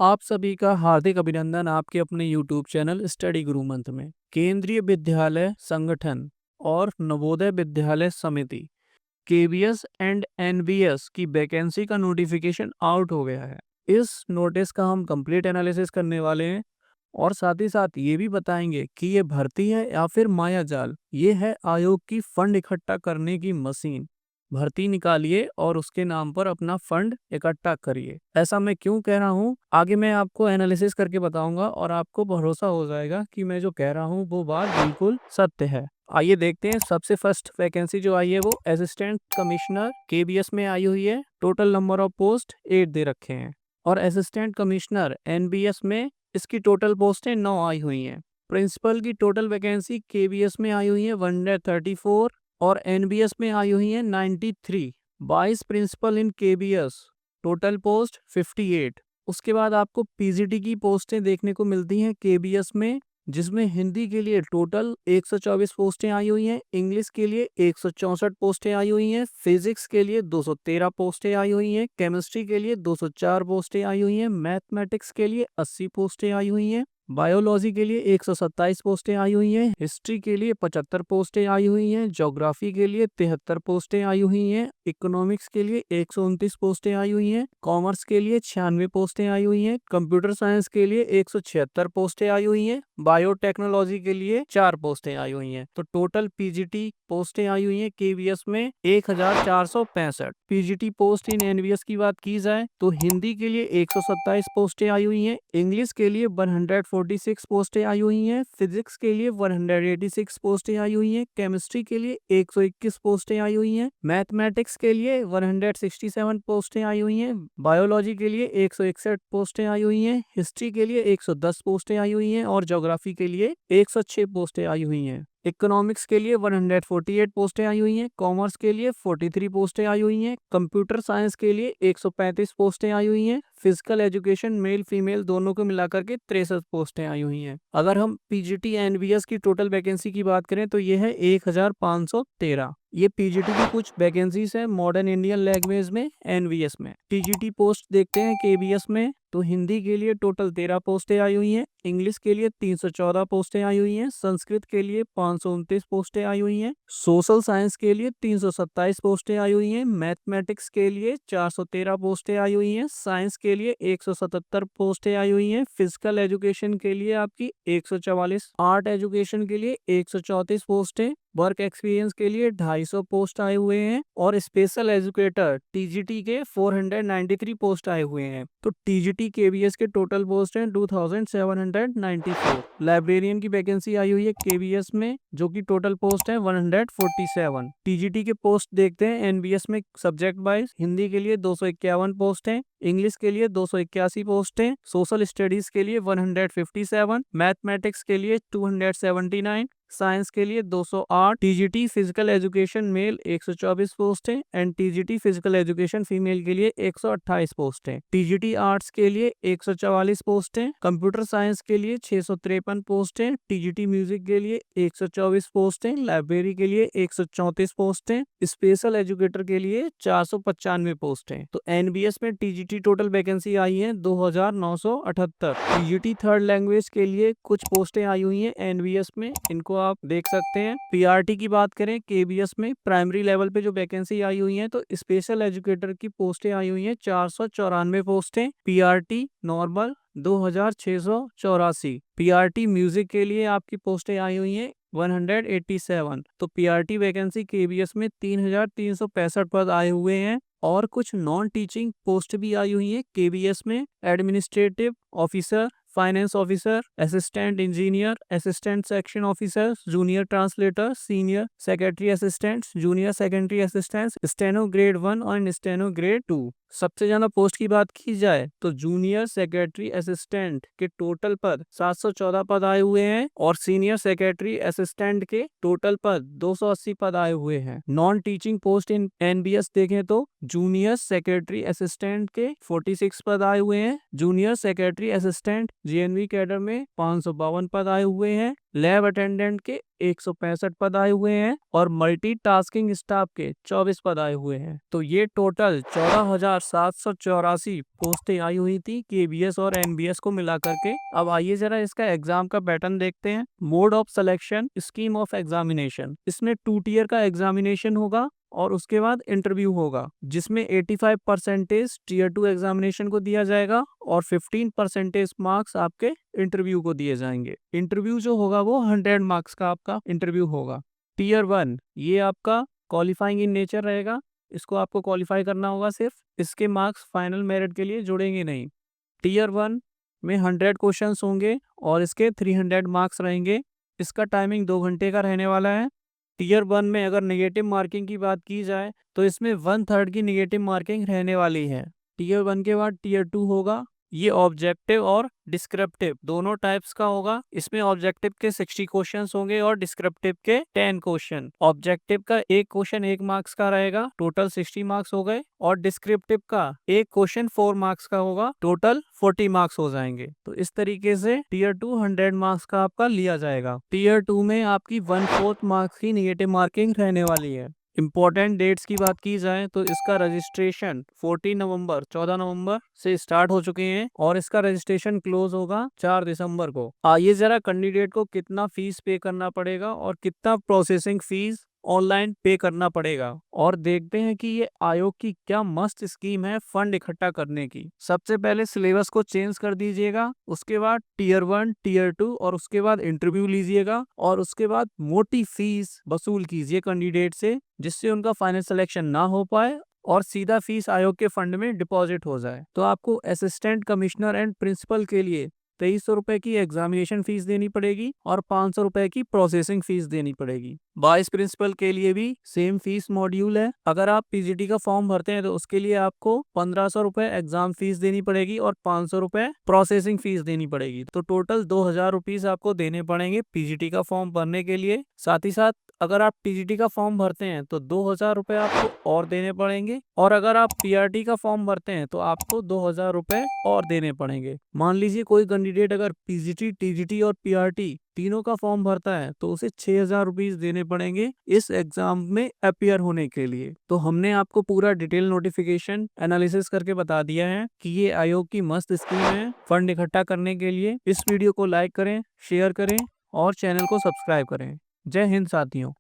आप सभी का हार्दिक अभिनंदन आपके अपने YouTube चैनल स्टडी गुरु मंथ में। केंद्रीय विद्यालय संगठन और नवोदय विद्यालय समिति केवीएस एंड एनवीएस की वैकेंसी का नोटिफिकेशन आउट हो गया है। इस नोटिस का हम कंप्लीट एनालिसिस करने वाले हैं और साथ ही साथ ये भी बताएंगे कि ये भर्ती है या फिर मायाजाल। ये है आयोग की फंड इकट्ठा करने की मशीन। भर्ती निकालिए और उसके नाम पर अपना फंड इकट्ठा करिए। ऐसा मैं क्यों कह रहा हूँ आगे मैं आपको एनालिसिस करके बताऊंगा और आपको भरोसा हो जाएगा कि मैं जो कह रहा हूँ वो बात बिल्कुल सत्य है। आइए देखते हैं। सबसे फर्स्ट वैकेंसी जो आई है वो असिस्टेंट कमिश्नर केबीएस में आई हुई है। टोटल नंबर ऑफ पोस्ट 8 दे रखे हैं। और असिस्टेंट कमिश्नर एनबीएस में इसकी टोटल पोस्टें 9 आई हुई हैं। प्रिंसिपल की टोटल वैकेंसी केबीएस में आई हुई है 134 और एनबीएस में आई हुई है 93। 22 प्रिंसिपल इन केबीएस, टोटल पोस्ट 58। उसके बाद आपको पीजीटी की पोस्टें देखने को मिलती हैं केबीएस में, जिसमें हिंदी के लिए टोटल 124 पोस्टें आई हुई हैं, इंग्लिश के लिए 164 पोस्टें आई हुई हैं, फिजिक्स के लिए 213 पोस्टें आई हुई हैं, केमिस्ट्री के लिए 204 पोस्टें आई हुई हैं, मैथमेटिक्स के लिए 80 पोस्टें आई हुई हैं, बायोलॉजी के लिए 127 पोस्टें आई हुई हैं, हिस्ट्री के लिए 75 पोस्टें आई हुई हैं, ज्योग्राफी के लिए 73 पोस्टें आई हुई हैं, इकोनॉमिक्स के लिए 129 पोस्टें आई हुई हैं, कॉमर्स के लिए 96 पोस्टें आई हुई हैं, कंप्यूटर साइंस के लिए 176 पोस्टें आई हुई हैं, बायोटेक्नोलॉजी के लिए 4 पोस्टें आई हुई हैं। तो टोटल पीजीटी पोस्टें आई हुई हैं केवीएस में 1465। पीजीटी पोस्ट इन एनवीएस की बात की जाए तो हिंदी के लिए 127 पोस्टें आई हुई हैं, इंग्लिश के लिए 146 पोस्टें आई हुई हैं, फिजिक्स के लिए 186 पोस्टें आई हुई हैं, केमिस्ट्री के लिए 121 पोस्टें आई हुई हैं, मैथमेटिक्स के लिए 167 पोस्टें आई हुई हैं, बायोलॉजी के लिए 161 पोस्टें आई हुई हैं, हिस्ट्री के लिए 110 पोस्टें आई हुई हैं और ज्योग्राफी के लिए 106 पोस्टें आई हुई हैं। इकोनॉमिक्स के लिए 148 पोस्टें आई हुई हैं, कॉमर्स के लिए 43 पोस्टें आई हुई हैं, कंप्यूटर साइंस के लिए 135 पोस्टें आई हुई हैं, फिजिकल एजुकेशन मेल फीमेल दोनों को मिलाकर के 63 पोस्टें आई हुई हैं। अगर हम पीजीटी एनवीएस की टोटल वैकेंसी की बात करें तो ये है 1513। ये पीजीटी की कुछ वैकेंसीज है मॉडर्न इंडियन लैंग्वेज में एनवीएस में। टीजीटी पोस्ट देखते हैं केबीएस में तो हिंदी के लिए टोटल 13 पोस्टें आई हुई हैं, इंग्लिश के लिए 314 पोस्टें आई हुई हैं, संस्कृत के लिए 529 पोस्टें आई हुई हैं, सोशल साइंस के लिए 327 पोस्टें आई हुई हैं, मैथमेटिक्स के लिए 413 पोस्टें आई हुई हैं, साइंस के लिए 177 पोस्टें आई हुई हैं, फिजिकल एजुकेशन के लिए आपकी 144, आर्ट एजुकेशन के लिए 134 पोस्टें, वर्क एक्सपीरियंस के लिए 250 पोस्ट आए हुए हैं और स्पेशल एजुकेटर टीजीटी के 493 पोस्ट आए हुए हैं। तो टीजीटी केवीएस के टोटल पोस्ट हैं 2794। लाइब्रेरियन की वैकेंसी आई हुई है केवीएस में जो कि टोटल पोस्ट है 147। टीजीटी के पोस्ट देखते हैं एनबीएस में सब्जेक्ट वाइज। हिंदी के लिए 251 पोस्ट हैं, इंग्लिश के लिए 281 पोस्ट हैं, सोशल स्टडीज के लिए 157, मैथमेटिक्स के लिए 279, साइंस के लिए 208, TGT physical education male 124 post है and TGT physical education female के लिए 128 पोस्ट है, टीजीटी आर्ट्स के लिए 144 पोस्ट है, कंप्यूटर साइंस के लिए 653 पोस्ट है, टीजीटी म्यूजिक के लिए 124 पोस्ट है, लाइब्रेरी के लिए 134 पोस्ट है, स्पेशल एजुकेटर के लिए 495 पोस्ट है। तो एनबीएस में टीजीटी टोटल वैकेंसी आई है 2978। टीजीटी थर्ड लैंग्वेज के लिए कुछ पोस्टें आई हुई हैं एनबीएस में, इनको आप देख सकते हैं। पीआरटी की बात करें केबीएस में प्राइमरी लेवल पे जो वैकेंसी आई हुई है तो स्पेशल एजुकेटर की पोस्टें आई हुई हैं 494 पोस्टें, पीआरटी नॉर्मल 2684, पीआरटी म्यूजिक के लिए आपकी पोस्टें आई हुई हैं 187। तो पीआरटी वैकेंसी केबीएस में 3365 पद आए हुए हैं और कुछ नॉन टीचिंग पोस्ट भी आई हुई है केबीएस में। Administrative officer, finance officer, assistant engineer, assistant section officer, junior translator, senior secretary assistant, junior secondary assistant, steno grade 1 और स्टेनो ग्रेड 2। सबसे ज्यादा पोस्ट की बात की जाए तो जूनियर सेक्रेटरी असिस्टेंट के टोटल पद 714 पद आए हुए हैं और सीनियर सेक्रेटरी असिस्टेंट के टोटल पद 280 पद आए हुए हैं। नॉन टीचिंग पोस्ट इन एनबीएस देखें तो जूनियर सेक्रेटरी असिस्टेंट के 46 पद आए हुए हैं, junior secretary assistant GNV cadre में 552 पद आए हुए हैं, लैब अटेंडेंट के 165 पद आए हुए हैं और मल्टीटास्किंग स्टाफ के 24 पद आए हुए हैं। तो ये टोटल 14,784 पोस्टें आई हुई थी केबीएस और एनबीएस को मिला करके। अब आइए जरा इसका एग्जाम का पैटर्न देखते हैं। Mode of selection, scheme of examination, इसमें 2 टियर का एग्जामिनेशन होगा और उसके बाद इंटरव्यू होगा, जिसमें 85% टीयर 2 एग्जामिनेशन को दिया जाएगा और 15% मार्क्स आपके इंटरव्यू को दिए जाएंगे। इंटरव्यू जो होगा वो 100 मार्क्स का आपका इंटरव्यू होगा। टीयर 1 ये आपका क्वालिफाइंग इन नेचर रहेगा, इसको आपको क्वालिफाई करना होगा सिर्फ, इसके मार्क्स फाइनल मेरिट के लिए जुड़ेंगे नहीं। टीयर 1 में 100 क्वेश्चंस होंगे और इसके 300 मार्क्स रहेंगे। इसका टाइमिंग 2 घंटे का रहने वाला है। टीयर 1 में अगर नेगेटिव मार्किंग की बात की जाए तो इसमें 1/3 की नेगेटिव मार्किंग रहने वाली है। टीयर 1 के बाद टीयर 2 होगा, ये ऑब्जेक्टिव और डिस्क्रिप्टिव दोनों टाइप्स का होगा। इसमें ऑब्जेक्टिव के 60 क्वेश्चंस होंगे और डिस्क्रिप्टिव के 10 क्वेश्चन। ऑब्जेक्टिव का एक क्वेश्चन 1 मार्क्स का रहेगा, टोटल 60 मार्क्स हो गए, और डिस्क्रिप्टिव का एक क्वेश्चन 4 मार्क्स का होगा, टोटल 40 मार्क्स हो जाएंगे। तो इस तरीके से टीयर 2 100 मार्क्स का आपका लिया जाएगा। टीयर 2 में आपकी 1/4 मार्क्स की नेगेटिव मार्किंग रहने वाली है। इम्पोर्टेंट डेट्स की बात की जाए तो इसका रजिस्ट्रेशन 14 नवंबर से स्टार्ट हो चुके हैं और इसका रजिस्ट्रेशन क्लोज होगा 4 दिसंबर को। आइए जरा कैंडिडेट को कितना फीस पे करना पड़ेगा और कितना प्रोसेसिंग फीस ऑनलाइन पे करना पड़ेगा और देखते हैं कि ये आयोग की क्या मस्त स्कीम है फंड इकट्ठा करने की। सबसे पहले सिलेबस को चेंज कर दीजिएगा, उसके बाद टीयर 1 टीयर 2 और उसके बाद इंटरव्यू लीजिएगा और उसके बाद मोटी फीस वसूल कीजिए कैंडिडेट से, जिससे उनका फाइनल सिलेक्शन ना हो पाए और सीधा फीस आयोग के फंड में डिपॉजिट हो जाए। तो आपको असिस्टेंट कमिश्नर एंड प्रिंसिपल के लिए 2300 रुपए की एग्जामिनेशन फीस देनी पड़ेगी और 500 रुपए की प्रोसेसिंग फीस देनी पड़ेगी। वाइस प्रिंसिपल के लिए भी सेम फीस मॉड्यूल है। अगर आप पीजीटी का फॉर्म भरते हैं तो उसके लिए आपको 1500 रुपए एग्जाम फीस देनी पड़ेगी और 500 रुपए प्रोसेसिंग फीस देनी पड़ेगी। तो टोटल 2000 रुपीज आपको देने पड़ेंगे पीजीटी का फॉर्म भरने के लिए। साथ ही साथ अगर आप टीजीटी का फॉर्म भरते हैं तो 2000 रुपए आपको और देने पड़ेंगे और अगर आप पीआरटी का फॉर्म भरते हैं तो आपको 2000 रुपए और देने पड़ेंगे। मान लीजिए कोई कैंडिडेट अगर पीजीटी, टीजीटी और पीआरटी तीनों का फॉर्म भरता है तो उसे 6000 रुपीज देने पड़ेंगे इस एग्जाम में अपियर होने के लिए। तो हमने आपको पूरा डिटेल नोटिफिकेशन एनालिसिस करके बता दिया है कि ये आयोग की मस्त स्कीम है फंड इकट्ठा करने के लिए। इस वीडियो को लाइक करें, शेयर करें और चैनल को सब्सक्राइब करें। जय हिंद साथियों।